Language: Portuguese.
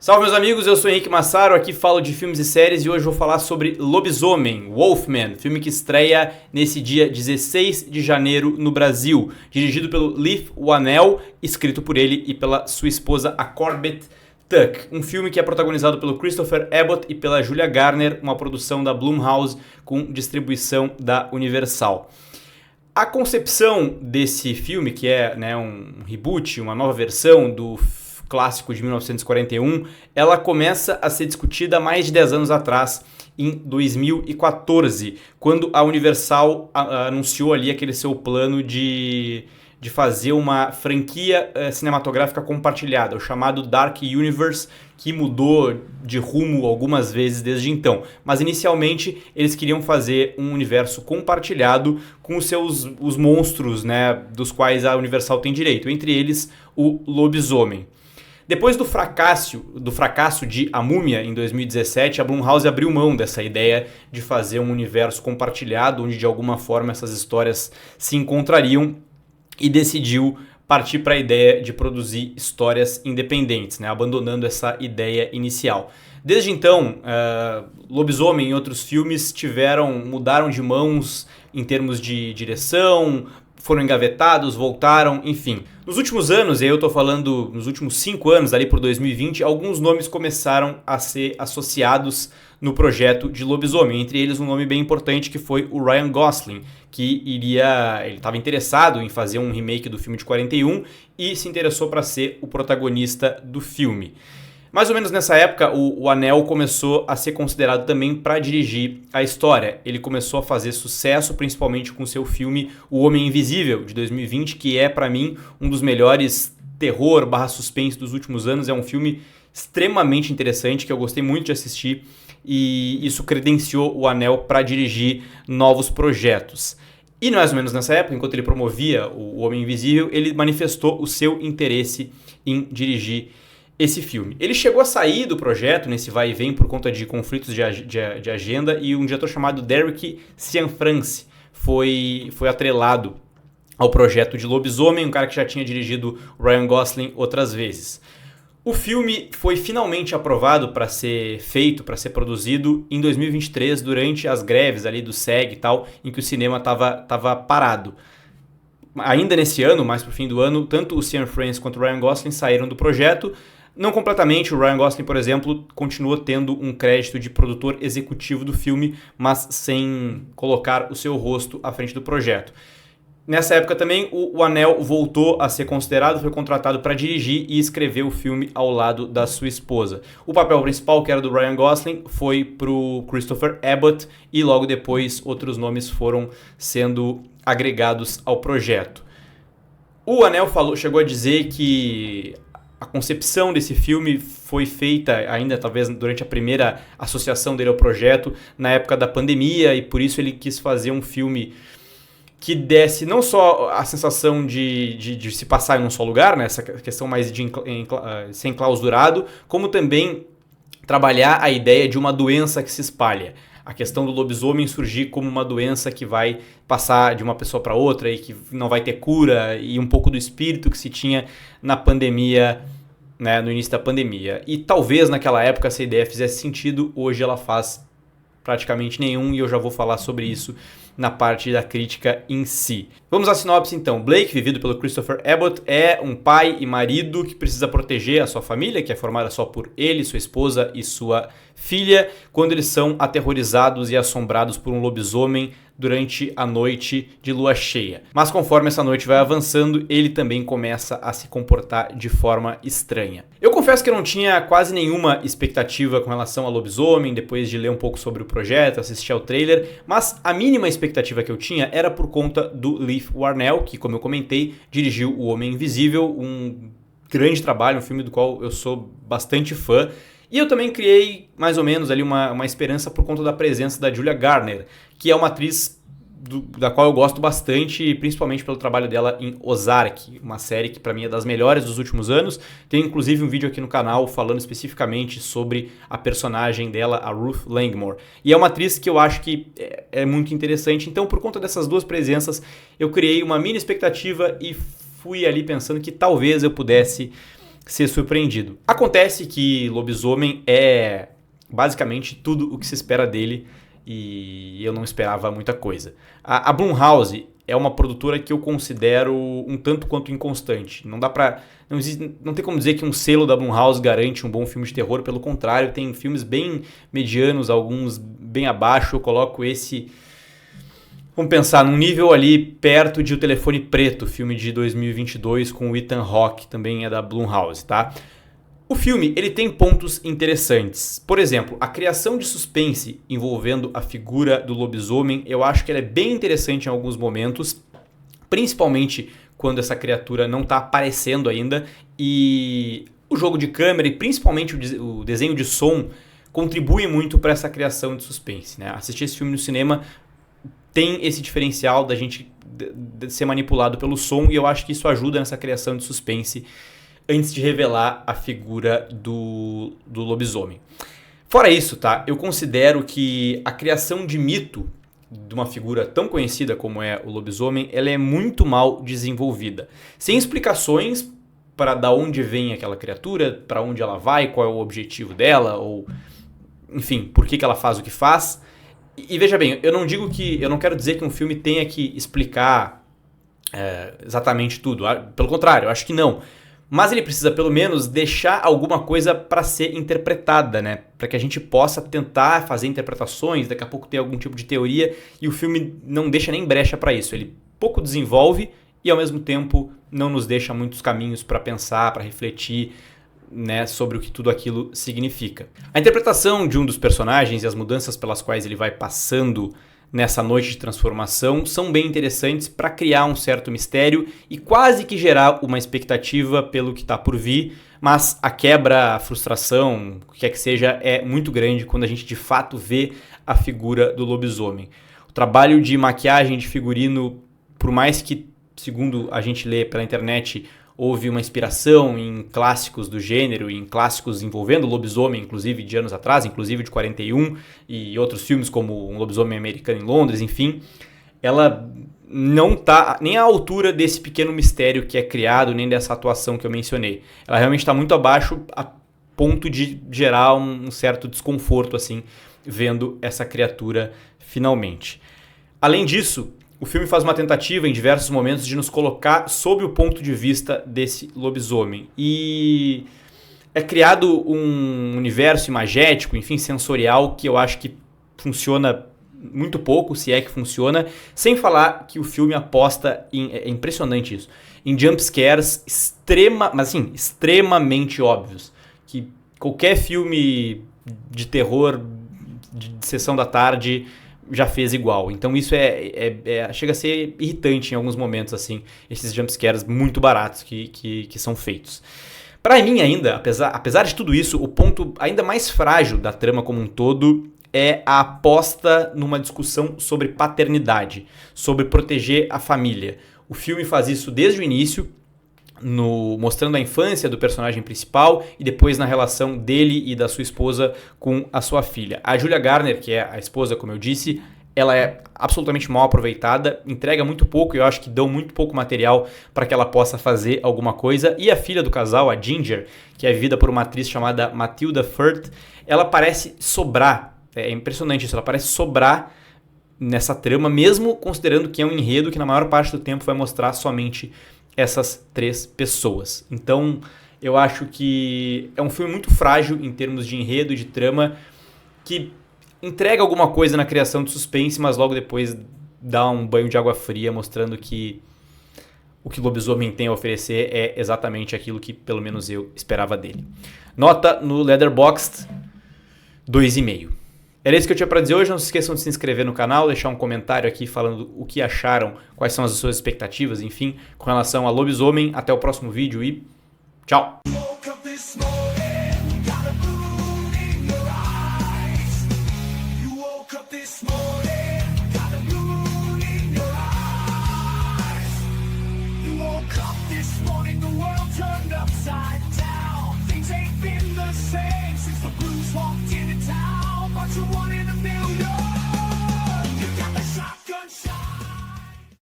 Salve meus amigos, eu sou Henrique Massaro, aqui falo de filmes e séries e hoje vou falar sobre Lobisomem, Wolfman, filme que estreia nesse dia 16 de janeiro no Brasil, dirigido pelo Leigh Whannell, escrito por ele e pela sua esposa a Corbett Tuck, um filme que é protagonizado pelo Christopher Abbott e pela Julia Garner, uma produção da Blumhouse com distribuição da Universal. A concepção desse filme, que é um reboot, uma nova versão do clássico de 1941, ela começa a ser discutida há mais de 10 anos atrás, em 2014, quando a Universal anunciou ali aquele seu plano de fazer uma franquia cinematográfica compartilhada, o chamado Dark Universe, que mudou de rumo algumas vezes desde então. Mas inicialmente eles queriam fazer um universo compartilhado com os monstros, dos quais a Universal tem direito, entre eles o lobisomem. Depois do fracasso de A Múmia em 2017, a Blumhouse abriu mão dessa ideia de fazer um universo compartilhado, onde de alguma forma essas histórias se encontrariam, e decidiu partir para a ideia de produzir histórias independentes, abandonando essa ideia inicial. Desde então, Lobisomem e outros filmes mudaram de mãos em termos de direção, foram engavetados, voltaram, enfim. Nos últimos anos, e aí eu tô falando nos últimos 5 anos, ali por 2020, alguns nomes começaram a ser associados no projeto de Lobisomem. Entre eles um nome bem importante que foi o Ryan Gosling, que ele estava interessado em fazer um remake do filme de 41 e se interessou para ser o protagonista do filme. Mais ou menos nessa época, o Whannell começou a ser considerado também para dirigir a história. Ele começou a fazer sucesso, principalmente com seu filme O Homem Invisível, de 2020, que é, para mim, um dos melhores terror/suspense dos últimos anos. É um filme extremamente interessante, que eu gostei muito de assistir, e isso credenciou o Whannell para dirigir novos projetos. E mais ou menos nessa época, enquanto ele promovia o Homem Invisível, ele manifestou o seu interesse em dirigir esse filme. Ele chegou a sair do projeto nesse vai e vem por conta de conflitos de agenda, e um diretor chamado Derek Cianfrance foi atrelado ao projeto de Lobisomem, um cara que já tinha dirigido Ryan Gosling outras vezes. O filme foi finalmente aprovado para ser feito, para ser produzido em 2023, durante as greves ali do SEG e tal, em que o cinema estava parado. Ainda nesse ano, mais pro fim do ano, tanto o Cianfrance quanto o Ryan Gosling saíram do projeto. Não completamente, o Ryan Gosling, por exemplo, continuou tendo um crédito de produtor executivo do filme, mas sem colocar o seu rosto à frente do projeto. Nessa época também, o Whannell voltou a ser considerado, foi contratado para dirigir e escrever o filme ao lado da sua esposa. O papel principal, que era do Ryan Gosling, foi para o Christopher Abbott, e logo depois outros nomes foram sendo agregados ao projeto. O Whannell chegou a dizer que a concepção desse filme foi feita ainda talvez durante a primeira associação dele ao projeto, na época da pandemia, e por isso ele quis fazer um filme que desse não só a sensação de se passar em um só lugar, essa questão mais de ser enclausurado, como também trabalhar a ideia de uma doença que se espalha. A questão do lobisomem surgir como uma doença que vai passar de uma pessoa para outra e que não vai ter cura, e um pouco do espírito que se tinha na pandemia, no início da pandemia. E talvez naquela época essa ideia fizesse sentido, hoje ela faz praticamente nenhum, e eu já vou falar sobre isso na parte da crítica em si. Vamos à sinopse então. Blake, vivido pelo Christopher Abbott, é um pai e marido que precisa proteger a sua família, que é formada só por ele, sua esposa e sua filha, quando eles são aterrorizados e assombrados por um lobisomem durante a noite de lua cheia. Mas conforme essa noite vai avançando, ele também começa a se comportar de forma estranha. Eu confesso que eu não tinha quase nenhuma expectativa com relação a Lobisomem, depois de ler um pouco sobre o projeto, assistir ao trailer, mas a mínima expectativa que eu tinha era por conta do Leigh Whannell, que, como eu comentei, dirigiu O Homem Invisível, um grande trabalho, um filme do qual eu sou bastante fã. E eu também criei mais ou menos ali uma esperança por conta da presença da Julia Garner, que é uma atriz da qual eu gosto bastante, principalmente pelo trabalho dela em Ozark, uma série que para mim é das melhores dos últimos anos. Tem inclusive um vídeo aqui no canal falando especificamente sobre a personagem dela, a Ruth Langmore. E é uma atriz que eu acho que é muito interessante, então por conta dessas duas presenças eu criei uma mini expectativa e fui ali pensando que talvez eu pudesse ser surpreendido. Acontece que Lobisomem é basicamente tudo o que se espera dele e eu não esperava muita coisa. A Blumhouse é uma produtora que eu considero um tanto quanto inconstante. Não dá pra... Não tem como dizer que um selo da Blumhouse garante um bom filme de terror, pelo contrário, tem filmes bem medianos, alguns bem abaixo. Eu coloco esse, vamos pensar, num nível ali perto de O Telefone Preto, filme de 2022 com o Ethan Hawke, também é da Blumhouse, tá? O filme, ele tem pontos interessantes. Por exemplo, a criação de suspense envolvendo a figura do lobisomem, eu acho que ela é bem interessante em alguns momentos, principalmente quando essa criatura não está aparecendo ainda, e o jogo de câmera e principalmente o desenho de som contribui muito para essa criação de suspense, né? Assistir esse filme no cinema tem esse diferencial da gente de ser manipulado pelo som, e eu acho que isso ajuda nessa criação de suspense antes de revelar a figura do lobisomem. Fora isso, tá? Eu considero que a criação de mito de uma figura tão conhecida como é o lobisomem, ela é muito mal desenvolvida. Sem explicações para da onde vem aquela criatura, para onde ela vai, qual é o objetivo dela, ou enfim, por que ela faz o que faz. E veja bem, eu não quero dizer que um filme tenha que explicar exatamente tudo. Pelo contrário, eu acho que não. Mas ele precisa, pelo menos, deixar alguma coisa para ser interpretada, né? Para que a gente possa tentar fazer interpretações, daqui a pouco ter algum tipo de teoria, e o filme não deixa nem brecha para isso. Ele pouco desenvolve e, ao mesmo tempo, não nos deixa muitos caminhos para pensar, para refletir, né, sobre o que tudo aquilo significa. A interpretação de um dos personagens e as mudanças pelas quais ele vai passando nessa noite de transformação são bem interessantes para criar um certo mistério e quase que gerar uma expectativa pelo que está por vir, mas a quebra, a frustração, o que quer que seja, é muito grande quando a gente de fato vê a figura do lobisomem. O trabalho de maquiagem, de figurino, por mais que, segundo a gente lê pela internet, houve uma inspiração em clássicos do gênero, em clássicos envolvendo lobisomem, inclusive de anos atrás, inclusive de 41, e outros filmes como Um Lobisomem Americano em Londres, enfim, ela não está nem à altura desse pequeno mistério que é criado, nem dessa atuação que eu mencionei. Ela realmente está muito abaixo, a ponto de gerar um certo desconforto, assim, vendo essa criatura finalmente. Além disso, o filme faz uma tentativa em diversos momentos de nos colocar sob o ponto de vista desse lobisomem. E é criado um universo imagético, enfim, sensorial, que eu acho que funciona muito pouco, se é que funciona, sem falar que o filme aposta em, é impressionante isso, em jumpscares extremamente óbvios, que qualquer filme de terror de sessão da tarde já fez igual. Então isso chega a ser irritante em alguns momentos, assim, esses jumpscares muito baratos que são feitos. Para mim ainda, apesar de tudo isso, o ponto ainda mais frágil da trama como um todo é a aposta numa discussão sobre paternidade, sobre proteger a família. O filme faz isso desde o início, mostrando a infância do personagem principal e depois na relação dele e da sua esposa com a sua filha. A Julia Garner, que é a esposa, como eu disse, ela é absolutamente mal aproveitada, entrega muito pouco e eu acho que dão muito pouco material para que ela possa fazer alguma coisa. E a filha do casal, a Ginger, que é vivida por uma atriz chamada Matilda Firth, ela parece sobrar, é impressionante isso, ela parece sobrar nessa trama, mesmo considerando que é um enredo que na maior parte do tempo vai mostrar somente essas três pessoas. Então eu acho que é um filme muito frágil em termos de enredo e de trama, que entrega alguma coisa na criação de suspense, mas logo depois dá um banho de água fria, mostrando que o que o lobisomem tem a oferecer é exatamente aquilo que pelo menos eu esperava dele. Nota no Letterboxd 2,5. Era isso que eu tinha para dizer hoje. Não se esqueçam de se inscrever no canal, deixar um comentário aqui falando o que acharam, quais são as suas expectativas, enfim, com relação a Lobisomem. Até o próximo vídeo e tchau! You